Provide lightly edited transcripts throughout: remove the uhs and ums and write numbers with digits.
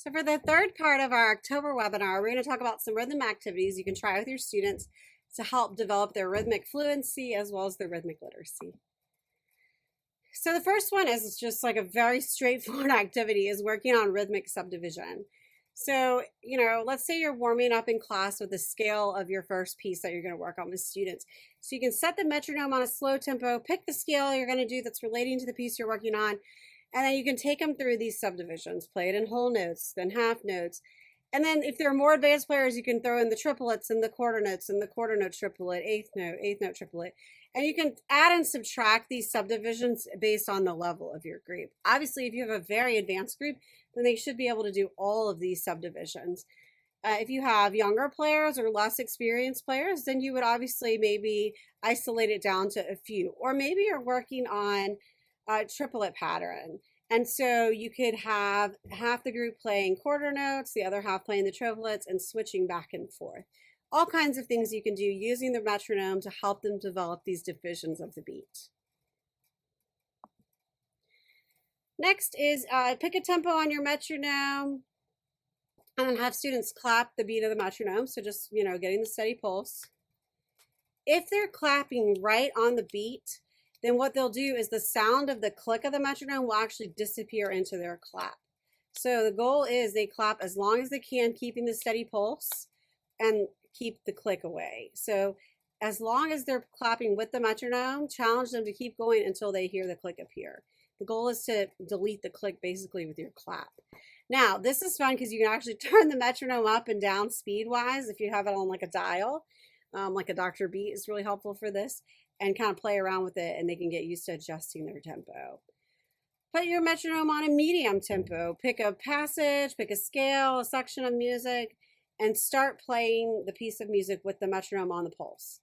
So for the third part of our October webinar, we're going to talk about some rhythm activities you can try with your students to help develop their rhythmic fluency as well as their rhythmic literacy. So the first one is just like a very straightforward activity, is working on rhythmic subdivision. So, let's say you're warming up in class with the scale of your first piece that you're going to work on with students. So you can set the metronome on a slow tempo, pick the scale you're going to do that's relating to the piece you're working on, and then you can take them through these subdivisions, play it in whole notes, then half notes. And then if there are more advanced players, you can throw in the triplets and the quarter notes and the quarter note triplet, eighth note triplet. And you can add and subtract these subdivisions based on the level of your group. Obviously, if you have a very advanced group, then they should be able to do all of these subdivisions. If you have younger players or less experienced players, then you would obviously maybe isolate it down to a few. Or maybe you're working on a triplet pattern. And so you could have half the group playing quarter notes, the other half playing the triplets, and switching back and forth. All kinds of things you can do using the metronome to help them develop these divisions of the beat. Next is pick a tempo on your metronome and then have students clap the beat of the metronome. So just, getting the steady pulse. If they're clapping right on the beat, then what they'll do is the sound of the click of the metronome will actually disappear into their clap. So the goal is they clap as long as they can, keeping the steady pulse, and keep the click away. So as long as they're clapping with the metronome, challenge them to keep going until they hear the click appear. The goal is to delete the click basically with your clap. Now, this is fun because you can actually turn the metronome up and down speed-wise if you have it on like a dial, like a Dr. Beat is really helpful for this, and kind of play around with it, and they can get used to adjusting their tempo. Put your metronome on a medium tempo. Pick a passage, pick a scale, a section of music, and start playing the piece of music with the metronome on the pulse.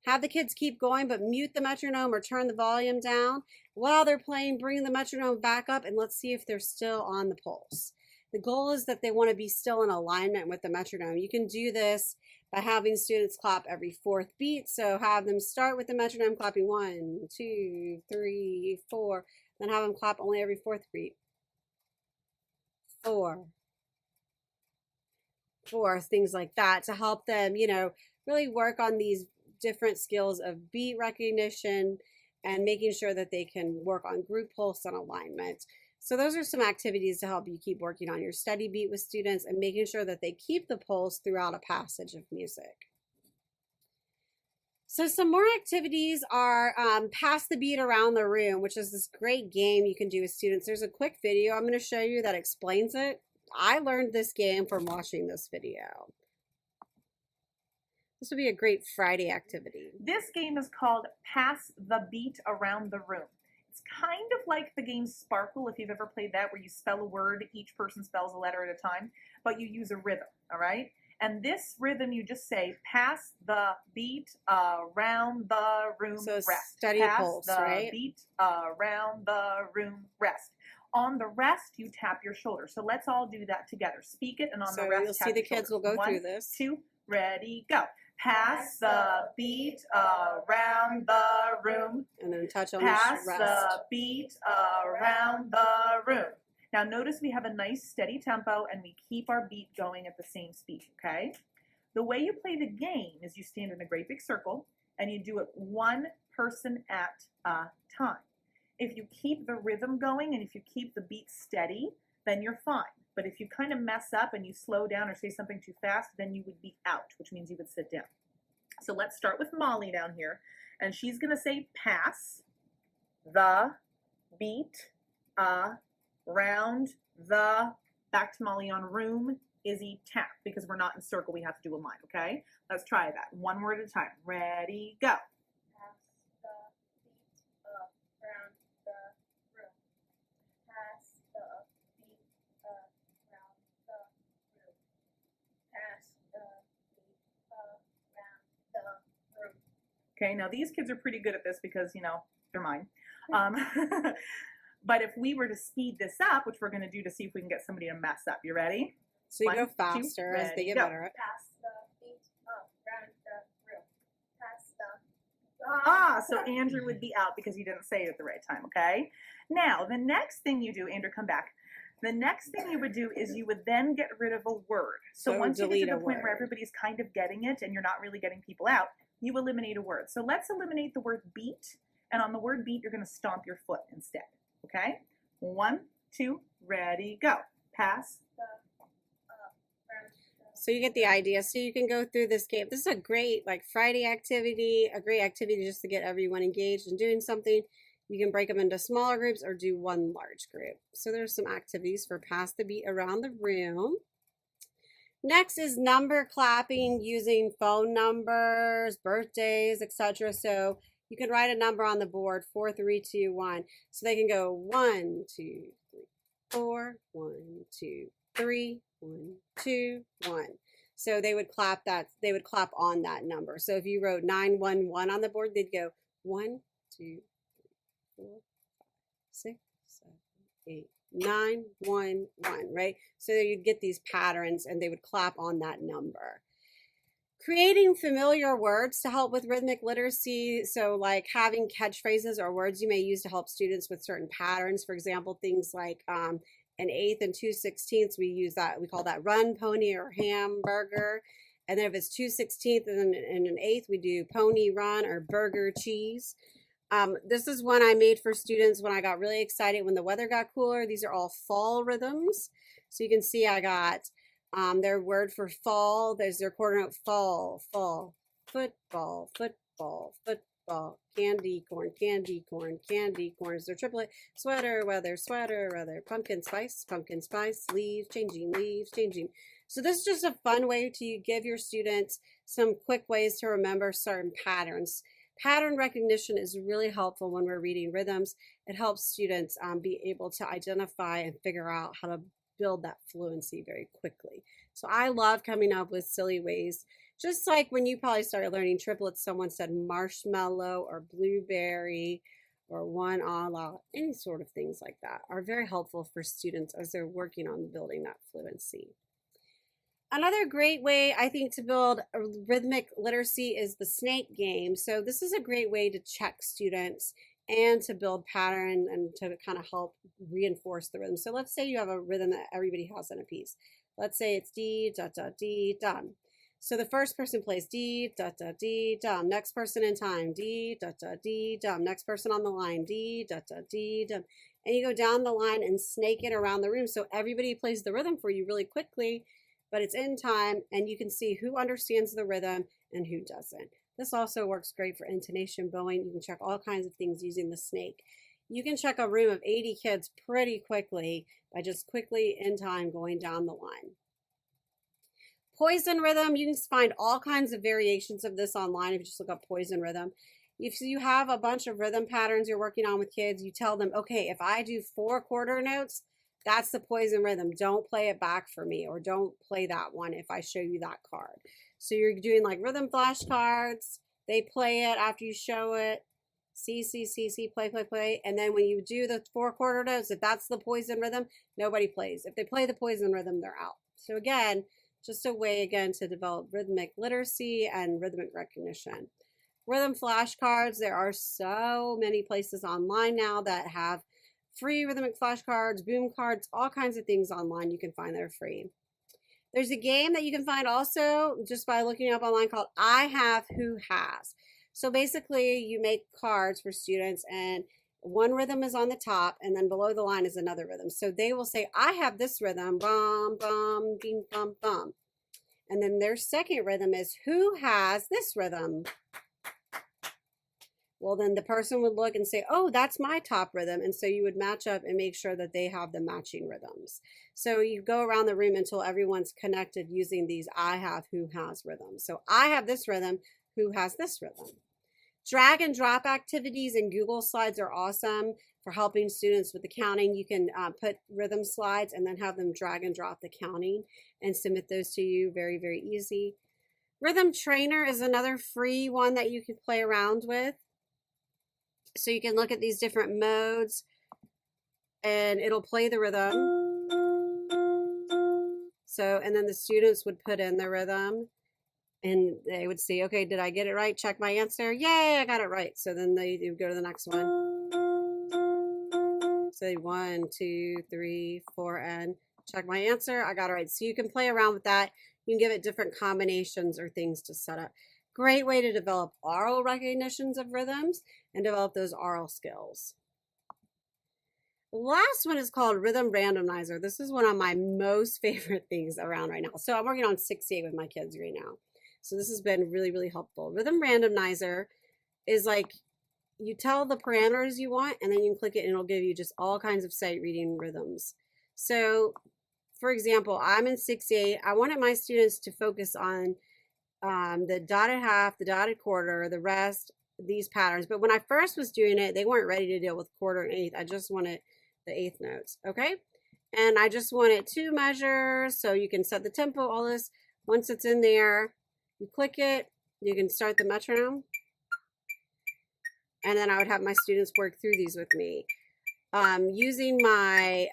Have the kids keep going, but mute the metronome or turn the volume down. While they're playing, bring the metronome back up, and let's see if they're still on the pulse. The goal is that they want to be still in alignment with the metronome. You can do this by having students clap every fourth beat. So have them start with the metronome clapping 1, 2, 3, 4, then have them clap only every fourth beat. 4, things like that to help them, really work on these different skills of beat recognition and making sure that they can work on group pulse and alignment. So those are some activities to help you keep working on your steady beat with students and making sure that they keep the pulse throughout a passage of music. So some more activities are pass the beat around the room, which is this great game you can do with students. There's a quick video I'm going to show you that explains it. I learned this game from watching this video. This would be a great Friday activity. This game is called Pass the Beat Around the Room. It's kind of like the game Sparkle, if you've ever played that, where you spell a word, each person spells a letter at a time, but you use a rhythm, all right? And this rhythm, you just say, pass the beat around the room, so rest. Steady pass pulse, the right? beat around the room, rest. On the rest, you tap your shoulder. So let's all do that together. Speak it, and on the rest, you'll see the kids will go through this. 1, 2, ready, go. Pass the beat around the room. And then touch on Pass the rest. the beat around the room. Now notice we have a nice steady tempo and we keep our beat going at the same speed, okay? The way you play the game is you stand in a great big circle and you do it one person at a time. If you keep the rhythm going and if you keep the beat steady, then you're fine. But if you kind of mess up and you slow down or say something too fast, then you would be out, which means you would sit down. So let's start with Molly down here. And she's going to say pass the beat around the, back to Molly on room, Izzy tap, because we're not in circle, we have to do a line, okay? Let's try that. One word at a time. Ready, go. Okay, now these kids are pretty good at this because, they're mine. But if we were to speed this up, which we're going to do to see if we can get somebody to mess up. You ready? So you go faster as they get better. Pass the beat around the room. Pass the... So Andrew would be out because he didn't say it at the right time, okay? Now, the next thing you do, Andrew, come back. The next thing you would do is you would then get rid of a word. So So once you get delete to the a point where word. everybody's kind of getting it and you're not really getting people out, you eliminate a word. So let's eliminate the word beat. And on the word beat, you're going to stomp your foot instead. Okay? 1, 2, ready, go. Pass. So you get the idea. So you can go through this game. This is a great like Friday activity, a great activity just to get everyone engaged in doing something. You can break them into smaller groups or do one large group. So there's some activities for pass the beat around the room. Next is number clapping using phone numbers, birthdays, etc. So you can write a number on the board, 4, 3, 2, 1. So they can go 1, 2, 3, 4, 1, 2, 3, 1, 2, 1. So they would clap that. They would clap on that number. So if you wrote 911 on the board, they'd go 1, 2, 4, 5, 6, 7, 8, 9, 1, 1, right? So you'd get these patterns and they would clap on that number. Creating familiar words to help with rhythmic literacy. So like having catchphrases or words you may use to help students with certain patterns. For example, things like an eighth and 2/16, we use that, we call that run, pony, or hamburger. And then if it's 2/16 and an eighth, we do pony, run, or burger, cheese. This is one I made for students when I got really excited when the weather got cooler. These are all fall rhythms. So you can see I got their word for fall. There's their quarter note, fall, fall, football, football, football, candy corn, candy corn, candy corn is their triplet, sweater, weather, sweater, weather, pumpkin spice, leaves, changing. So this is just a fun way to give your students some quick ways to remember certain patterns. Pattern recognition is really helpful when we're reading rhythms. It helps students be able to identify and figure out how to build that fluency very quickly. So I love coming up with silly ways. Just like when you probably started learning triplets, someone said marshmallow or blueberry or one a la, any sort of things like that are very helpful for students as they're working on building that fluency. Another great way I think to build a rhythmic literacy is the snake game. So this is a great way to check students and to build pattern and to kind of help reinforce the rhythm. So let's say you have a rhythm that everybody has in a piece. Let's say it's D, da, da, D, dum. So the first person plays D, da, da, D, dum. Next person in time, D, da, da, D, dum. Next person on the line, D, da, da, D, dum. And you go down the line and snake it around the room. So everybody plays the rhythm for you really quickly, but it's in time and you can see who understands the rhythm and who doesn't. This also works great for intonation, bowing. You can check all kinds of things using the snake. You can check a room of 80 kids pretty quickly by just quickly in time going down the line. Poison rhythm, you can find all kinds of variations of this online if you just look up poison rhythm. If you have a bunch of rhythm patterns you're working on with kids, you tell them, okay, if I do 4 quarter notes, that's the poison rhythm. Don't play it back for me, or don't play that one if I show you that card. So you're doing like rhythm flashcards. They play it after you show it. C, play. And then when you do the 4 quarter notes, if that's the poison rhythm, nobody plays. If they play the poison rhythm, they're out. So again, just a way again to develop rhythmic literacy and rhythmic recognition. Rhythm flashcards, there are so many places online now that have free rhythmic flashcards, boom cards, all kinds of things online you can find that are free. There's a game that you can find also just by looking up online called I Have, Who Has. So basically you make cards for students and one rhythm is on the top and then below the line is another rhythm. So they will say, I have this rhythm, bum, bum, bing, bum, bum. And then their second rhythm is, who has this rhythm? Well, then the person would look and say, oh, that's my top rhythm. And so you would match up and make sure that they have the matching rhythms. So you go around the room until everyone's connected using these I have, who has rhythms. So I have this rhythm, who has this rhythm? Drag and drop activities in Google Slides are awesome for helping students with the counting. You can put rhythm slides and then have them drag and drop the counting and submit those to you. Very, very easy. Rhythm Trainer is another free one that you can play around with. So you can look at these different modes and it'll play the rhythm. So, and then the students would put in the rhythm and they would see, okay, did I get it right? Check my answer. Yay, I got it right. So then they would go to the next one. say 1, 2, 3, 4, and check my answer. I got it right. So you can play around with that. You can give it different combinations or things to set up. Great way to develop oral recognitions of rhythms and develop those oral skills. The last one is called Rhythm Randomizer. This is one of my most favorite things around right now. So I'm working on 6-8 with my kids right now. So this has been really, really helpful. Rhythm Randomizer is like you tell the parameters you want, and then you can click it and it'll give you just all kinds of sight reading rhythms. So for example, I'm in 6-8. I wanted my students to focus on the dotted half, the dotted quarter, the rest, these patterns. But when I first was doing it, they weren't ready to deal with quarter and eighth. I just wanted the eighth notes, okay? And I just wanted 2 measures, so you can set the tempo, all this. Once it's in there, you click it, you can start the metronome. And then I would have my students work through these with me. Using my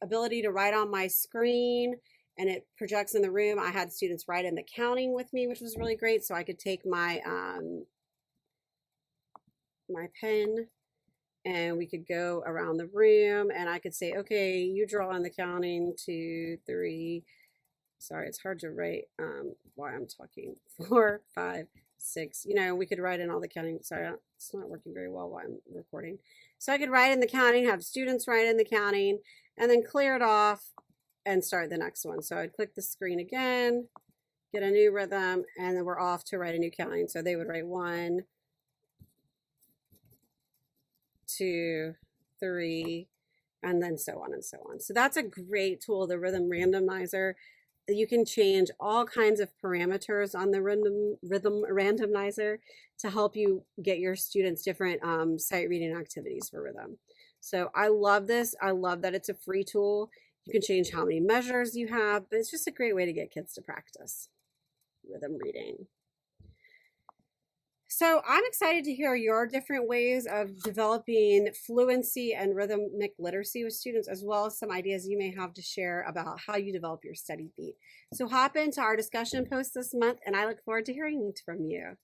ability to write on my screen, and it projects in the room. I had students write in the counting with me, which was really great. So I could take my my pen and we could go around the room and I could say, okay, you draw on the counting 2, 3. Sorry, it's hard to write while I'm talking. 4, 5, 6. You know, we could write in all the counting. Sorry, it's not working very well while I'm recording. So I could write in the counting, have students write in the counting, and then clear it off and start the next one. So I'd click the screen again, get a new rhythm, and then we're off to write a new counting. So they would write 1, 2, 3, and then so on and so on. So that's a great tool, the Rhythm Randomizer. You can change all kinds of parameters on the rhythm randomizer to help you get your students different sight reading activities for rhythm. So I love this. I love that it's a free tool. You can change how many measures you have, but it's just a great way to get kids to practice rhythm reading. So I'm excited to hear your different ways of developing fluency and rhythmic literacy with students, as well as some ideas you may have to share about how you develop your study beat. So hop into our discussion post this month, and I look forward to hearing from you.